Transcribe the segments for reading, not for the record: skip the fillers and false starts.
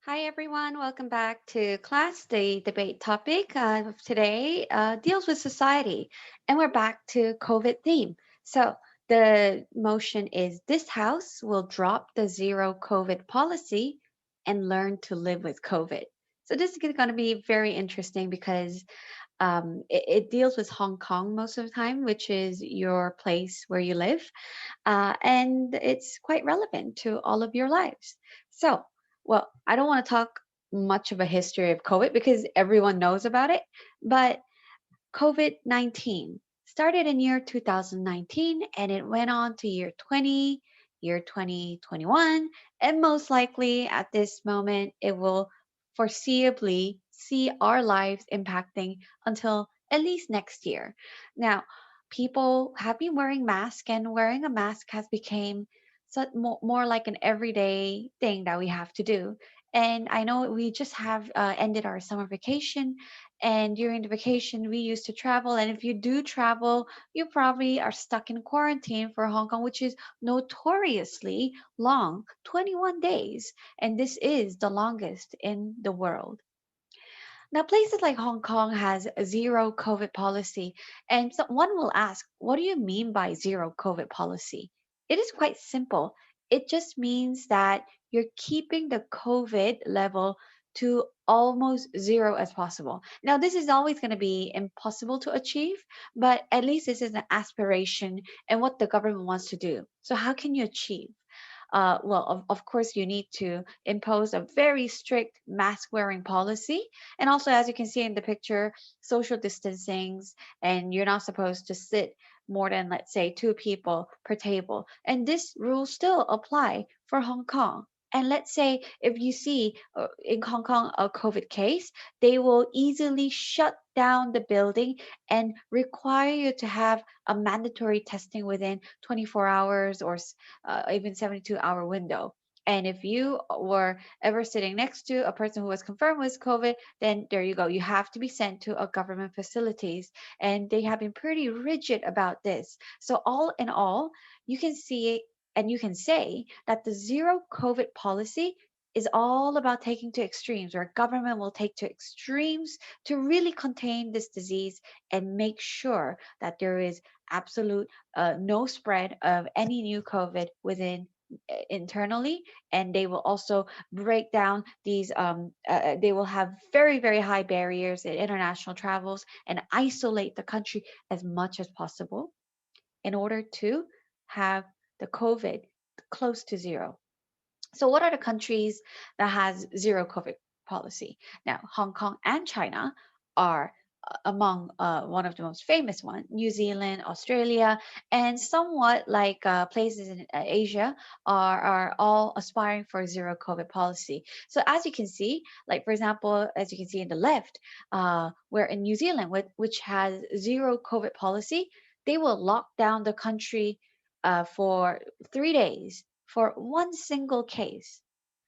Hi, everyone. Welcome back to class. The debate topic of today deals with society, and we're back to COVID theme. So, the motion is this House will drop the zero COVID policy and learn to live with COVID. So, this is going to be very interesting because it deals with Hong Kong most of the time, which is your place where you live, and it's quite relevant to all of your lives. So, well, I don't want to talk much of a history of COVID because everyone knows about it, but COVID 19 started in year 2019 and it went on to year 20, year 2021, and most likely at this moment, it will foreseeably see our lives impacting until at least next year. Now, people have been wearing masks, and wearing a mask has become more like an everyday thing that we have to do. And I know we just have ended our summer vacation, and during the vacation, we used to travel. And if you do travel, you probably are stuck in quarantine for Hong Kong, which is notoriously long, 21 days. And this is the longest in the world. Now, places like Hong Kong has a zero COVID policy. And one will ask, what do you mean by zero COVID policy? It is quite simple. It just means that you're keeping the COVID level to almost zero as possible. Now, this is always going to be impossible to achieve, but at least this is an aspiration and what the government wants to do. So, how can you achieve? Of course, you need to impose a very strict mask wearing policy. And also, as you can see in the picture, social distancings, and you're not supposed to sit more than, let's say, two people per table. And this rule still apply for Hong Kong. And let's say if you see in Hong Kong a COVID case, they will easily shut down the building and require you to have a mandatory testing within 24 hours or even 72-hour window. And if you were ever sitting next to a person who was confirmed with COVID, then there you go. You have to be sent to a government facilities. And they have been pretty rigid about this. So all in all, you can see and you can say that the zero COVID policy is all about taking to extremes, where government will take to extremes to really contain this disease and make sure that there is absolute no spread of any new COVID within internally. And they will also break down these they will have very very high barriers in international travels and isolate the country as much as possible in order to have the COVID close to zero. So what are the countries that has zero COVID policy? Now, Hong Kong and China are among one of the most famous ones. New Zealand, Australia, and somewhat like places in Asia are all aspiring for zero COVID policy. So as you can see, like for example, as you can see in the left, where in New Zealand, which has zero COVID policy, they will lock down the country for 3 days for one single case.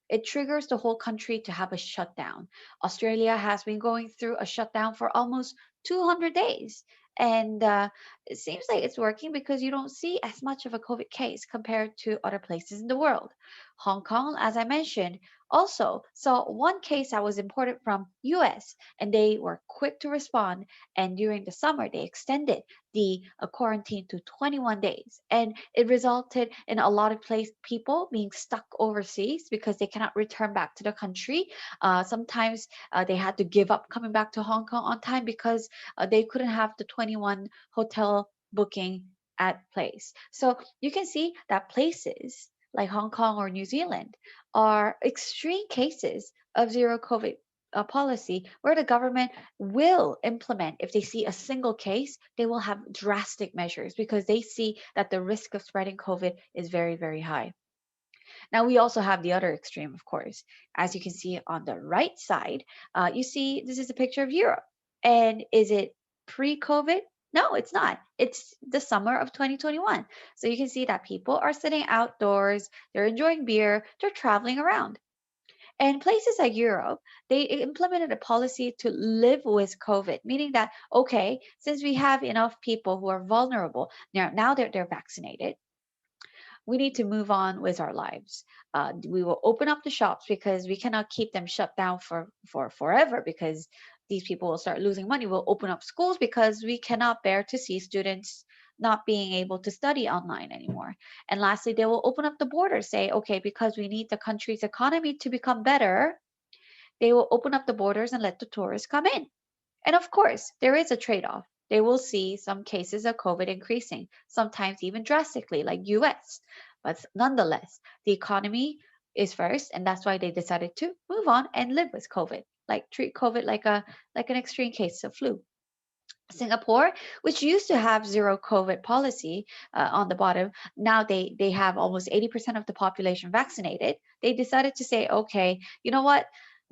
It triggers the whole country to have a shutdown. Australia has been going through a shutdown for almost 200 days. And it seems like it's working because you don't see as much of a COVID case compared to other places in the world. Hong Kong, as I mentioned, also saw one case that was imported from US, and they were quick to respond. And during the summer, they extended the quarantine to 21 days. And it resulted in a lot of people being stuck overseas because they cannot return back to the country. Sometimes they had to give up coming back to Hong Kong on time because they couldn't have the 21 hotel booking at place. So you can see that places like Hong Kong or New Zealand are extreme cases of zero COVID policy where the government will implement. If they see a single case, they will have drastic measures because they see that the risk of spreading COVID is very, very high. Now, we also have the other extreme, of course. As you can see on the right side, you see this is a picture of Europe. And is it pre COVID? No, it's not. It's the summer of 2021. So you can see that people are sitting outdoors, they're enjoying beer, they're traveling around. And places like Europe, they implemented a policy to live with COVID, meaning that, okay, since we have enough people who are vulnerable, now they're vaccinated, we need to move on with our lives. We will open up the shops because we cannot keep them shut down for forever because these people will start losing money. We'll open up schools because we cannot bear to see students not being able to study online anymore. And lastly, they will open up the borders, say, okay, because we need the country's economy to become better, they will open up the borders and let the tourists come in. And of course, there is a trade off. They will see some cases of COVID increasing, sometimes even drastically, like US. But nonetheless, the economy is first, and that's why they decided to move on and live with COVID, like treat COVID like an extreme case of flu. Singapore, which used to have zero COVID policy on the bottom, now they have almost 80% of the population vaccinated. They decided to say, okay, you know what?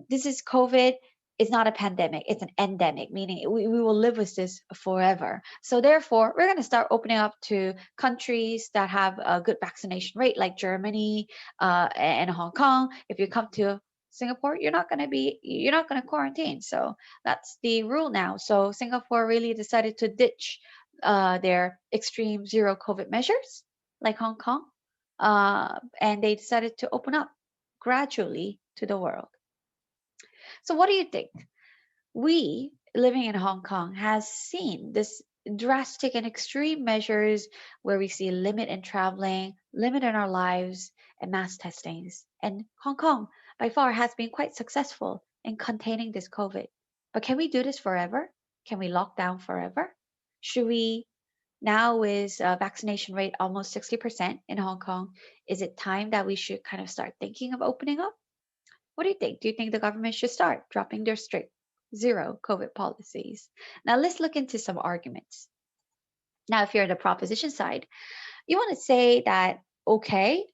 This is COVID. It's not a pandemic, it's an endemic, meaning we will live with this forever. So therefore, we're going to start opening up to countries that have a good vaccination rate, like Germany and Hong Kong. If you come to Singapore, you're not going to quarantine. So that's the rule now. So Singapore really decided to ditch their extreme zero COVID measures, like Hong Kong, and they decided to open up gradually to the world. So what do you think? We living in Hong Kong has seen this drastic and extreme measures where we see limit in traveling, limit in our lives, and mass testings. And Hong Kong by far has been quite successful in containing this COVID. But can we do this forever? Can we lock down forever? Should we now with vaccination rate almost 60% in Hong Kong, is it time that we should kind of start thinking of opening up? What do you think? Do you think the government should start dropping their strict zero COVID policies? Now, let's look into some arguments. Now, if you're the proposition side, you want to say that, okay,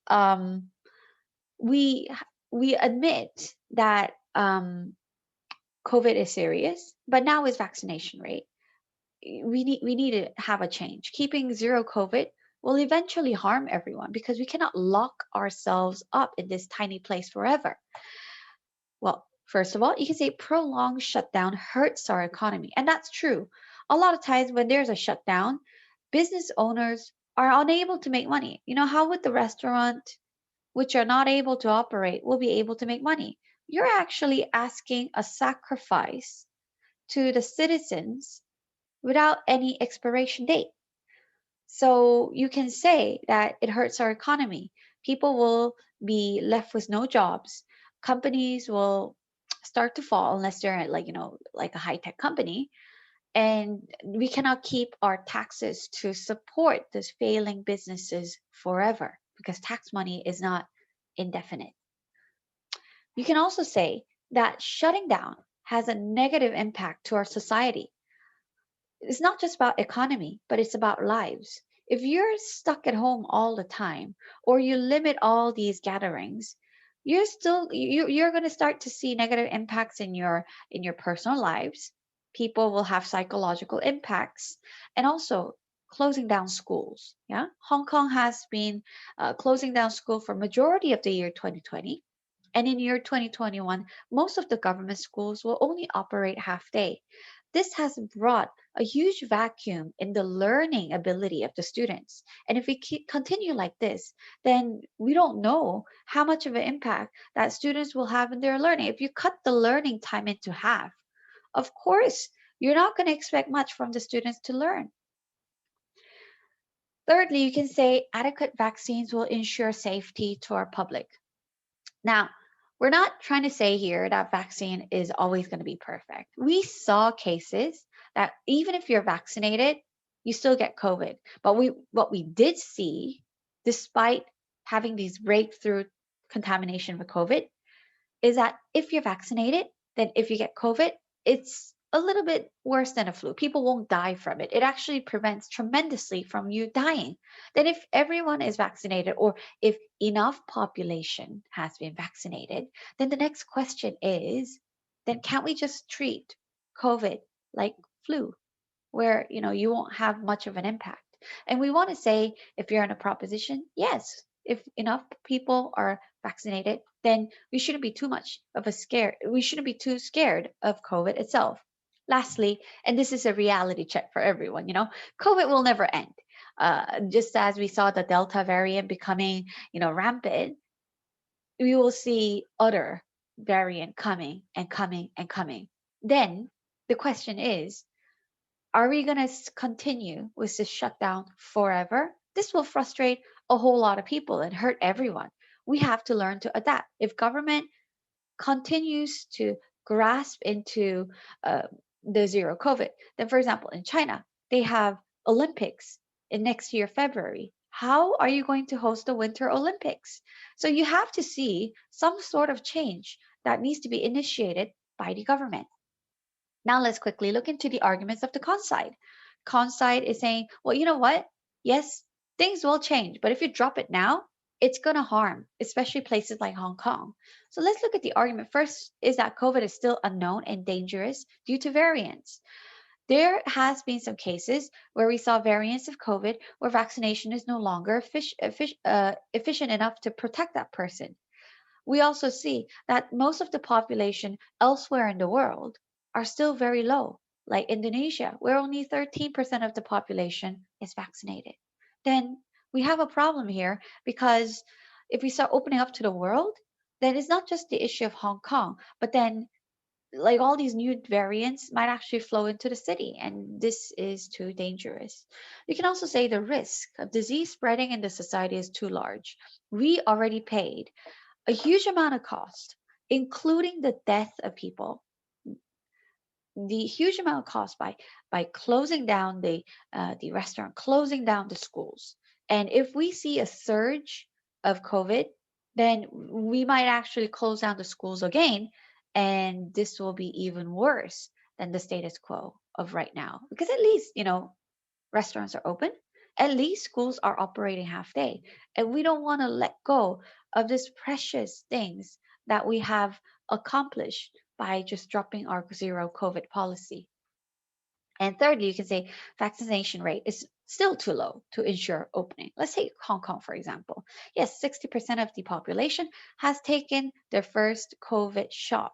we we admit that COVID is serious, but now with vaccination rate, we need to have a change. Keeping zero COVID will eventually harm everyone because we cannot lock ourselves up in this tiny place forever. Well, first of all, you can say prolonged shutdown hurts our economy. And that's true. A lot of times when there's a shutdown, business owners are unable to make money. You know, how would the restaurant, which are not able to operate, will be able to make money? You're actually asking a sacrifice to the citizens without any expiration date. So you can say that it hurts our economy. People will be left with no jobs. Companies will start to fall unless they're like, like a high tech company. And we cannot keep our taxes to support these failing businesses forever because tax money is not indefinite. You can also say that shutting down has a negative impact to our society. It's not just about economy, but it's about lives. If you're stuck at home all the time or you limit all these gatherings, you're going to start to see negative impacts in your personal lives. People will have psychological impacts and also closing down schools. Yeah, Hong Kong has been closing down school for majority of the year 2020. And in year 2021, most of the government schools will only operate half day. This has brought a huge vacuum in the learning ability of the students. And if we continue like this, then we don't know how much of an impact that students will have in their learning. If you cut the learning time into half, of course, you're not going to expect much from the students to learn. Thirdly, you can say adequate vaccines will ensure safety to our public. Now, we're not trying to say here that vaccine is always going to be perfect. We saw cases that even if you're vaccinated, you still get COVID. But what we did see, despite having these breakthrough contamination with COVID, is that if you're vaccinated, then if you get COVID, it's a little bit worse than a flu. People won't die from it. It actually prevents tremendously from you dying. Then if everyone is vaccinated or if enough population has been vaccinated, then the next question is, then can't we just treat COVID like flu where, you won't have much of an impact? And we want to say if you're in a proposition, yes, if enough people are vaccinated, then we shouldn't be too much of a scare. We shouldn't be too scared of COVID itself. Lastly, and this is a reality check for everyone, COVID will never end. Just as we saw the Delta variant becoming, rampant, we will see other variant coming and coming and coming. Then the question is, are we going to continue with this shutdown forever? This will frustrate a whole lot of people and hurt everyone. We have to learn to adapt. If government continues to grasp into uh, the zero COVID. Then, for example, in China, they have Olympics in next year, February. How are you going to host the Winter Olympics? So you have to see some sort of change that needs to be initiated by the government. Now let's quickly look into the arguments of the con side. Con side is saying, well, you know what? Yes, things will change, but if you drop it now, it's going to harm, especially places like Hong Kong. So let's look at the argument. First is that COVID is still unknown and dangerous due to variants. There has been some cases where we saw variants of COVID where vaccination is no longer efficient enough to protect that person. We also see that most of the population elsewhere in the world are still very low, like Indonesia, where only 13% of the population is vaccinated. Then we have a problem here because if we start opening up to the world, then it's not just the issue of Hong Kong, but then like all these new variants might actually flow into the city, and this is too dangerous. You can also say the risk of disease spreading in the society is too large. We already paid a huge amount of cost, including the death of people, the huge amount of cost by closing down the restaurant, closing down the schools. And if we see a surge of COVID, then we might actually close down the schools again, and this will be even worse than the status quo of right now. Because at least, restaurants are open. At least schools are operating half day. And we don't want to let go of these precious things that we have accomplished by just dropping our zero COVID policy. And thirdly, you can say vaccination rate is still too low to ensure opening. Let's take Hong Kong, for example. Yes, 60% of the population has taken their first COVID shot.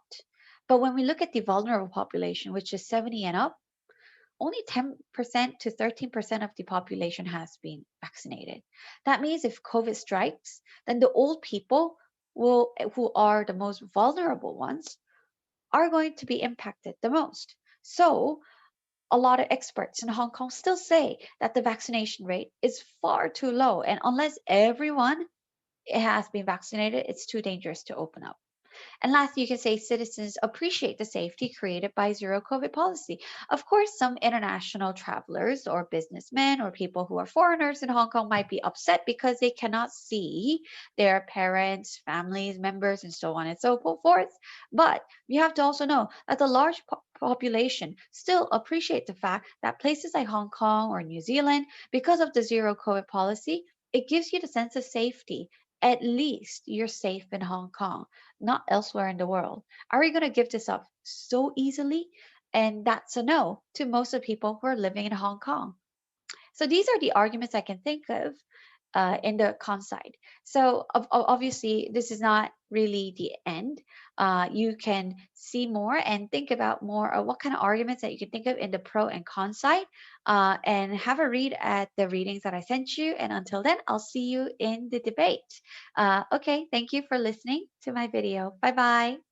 But when we look at the vulnerable population, which is 70 and up, only 10% to 13% of the population has been vaccinated. That means if COVID strikes, then the old people who are the most vulnerable ones are going to be impacted the most. So, a lot of experts in Hong Kong still say that the vaccination rate is far too low. And unless everyone has been vaccinated, it's too dangerous to open up. And lastly, you can say citizens appreciate the safety created by zero COVID policy. Of course, some international travelers or businessmen or people who are foreigners in Hong Kong might be upset because they cannot see their parents, families, members, and so on and so forth. But you have to also know that the large population still appreciate the fact that places like Hong Kong or New Zealand, because of the zero COVID policy, it gives you the sense of safety. At least you're safe in Hong Kong, not elsewhere in the world. Are we going to give this up so easily? And that's a no to most of the people who are living in Hong Kong. So these are the arguments I can think of in the con side. So obviously, this is not really the end. You can see more and think about more of what kind of arguments that you can think of in the pro and con side, and have a read at the readings that I sent you. And until then, I'll see you in the debate. Okay, thank you for listening to my video. Bye bye.